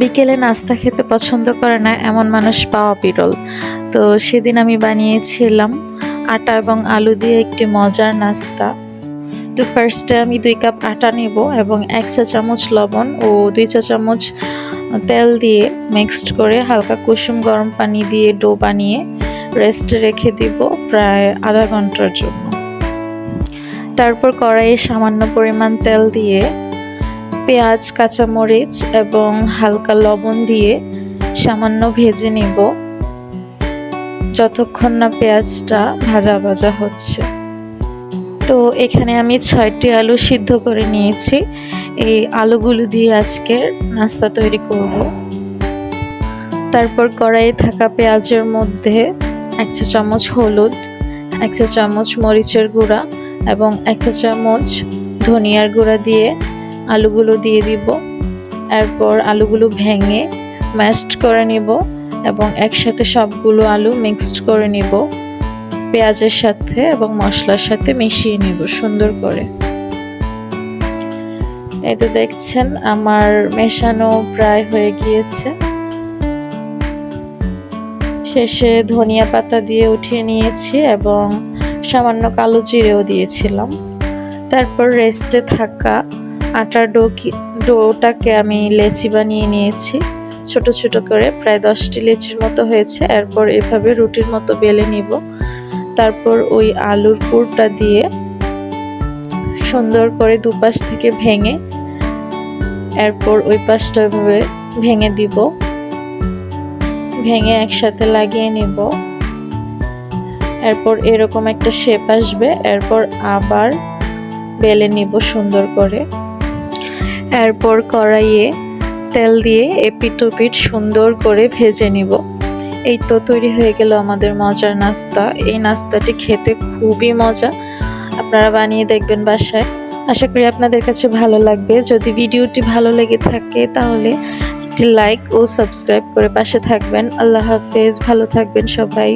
বিকেলে নাস্তা খেতে পছন্দ করে না এমন মানুষ পাওয়া বিরল। তো সেদিন আমি বানিয়েছিলাম আটা এবং আলু দিয়ে একটি মজার নাস্তা। তো ফার্স্টে আমি 2 কাপ আটা নেব এবং 1 চা চামচ লবণ ও 2 চা চামচ তেল দিয়ে মিক্সড করে হালকা কুসুম গরম পানি দিয়ে ডো বানিয়ে রেস্টে রেখে দিব প্রায় আধা ঘন্টার জন্য। তারপর কড়াইয়ে সামান্য পরিমাণ তেল দিয়ে পেঁয়াজ, কাঁচামরিচ এবং হালকা লবণ দিয়ে সামান্য ভেজে নিব যতক্ষণ না পেঁয়াজটা ভাজা ভাজা হচ্ছে। তো এখানে আমি 6টি আলু সিদ্ধ করে নিয়েছি। এই আলুগুলো দিয়ে আজকের নাস্তা তৈরি করব। তারপর কড়াইয়ে থাকা পেঁয়াজের মধ্যে 1 চা চামচ হলুদ, 1 চা চামচ মরিচের গুঁড়া এবং 1 চা চামচ ধনিয়ার গুঁড়া দিয়ে আলুগুলো দিয়ে দিব। এরপর আলুগুলো ভেঙে ম্যাশড করে নিব এবং একসাথে সবগুলো আলু মিক্সড করে নিব পেঁয়াজের সাথে এবং মশলার সাথে মিশিয়ে নিব সুন্দর করে। এই তো দেখছেন আমার মেশানো প্রায় হয়ে গিয়েছে। শেষে ধনিয়া পাতা দিয়ে উঠিয়ে নিয়েছি এবং সামান্য কালো জিরেও দিয়েছিলাম। তারপর রেস্টে থাকা আটার ডোটাকে আমি লেচি বানিয়ে নিয়েছি ছোট ছোট করে, প্রায় 10টি লেচির মতো হয়েছে। এরপর এভাবে রুটির মতো বেলে নিব। তারপর ওই আলুর পুরটা দিয়ে সুন্দর করে দুপাশ থেকে ভেঙে এরপর ওই পাশটা এভাবে ভেঙে দিব, ভেঙে একসাথে লাগিয়ে নিব। এরপর এরকম একটা শেপ আসবে। এরপর আবার বেলে নিব সুন্দর করে। এরপর কড়াইয়ে তেল দিয়ে এপিট ওপিট সুন্দর করে ভেজে নিব। এই তো তৈরি হয়ে গেল আমাদের মজার নাস্তা। এই নাস্তাটি খেতে খুবই মজা, আপনারা বানিয়ে দেখবেন বাসায়। আশা করি আপনাদের কাছে ভালো লাগবে। যদি ভিডিওটি ভালো লেগে থাকে তাহলে একটি লাইক ও সাবস্ক্রাইব করে পাশে থাকবেন। আল্লাহ হাফেজ, ভালো থাকবেন সবাই।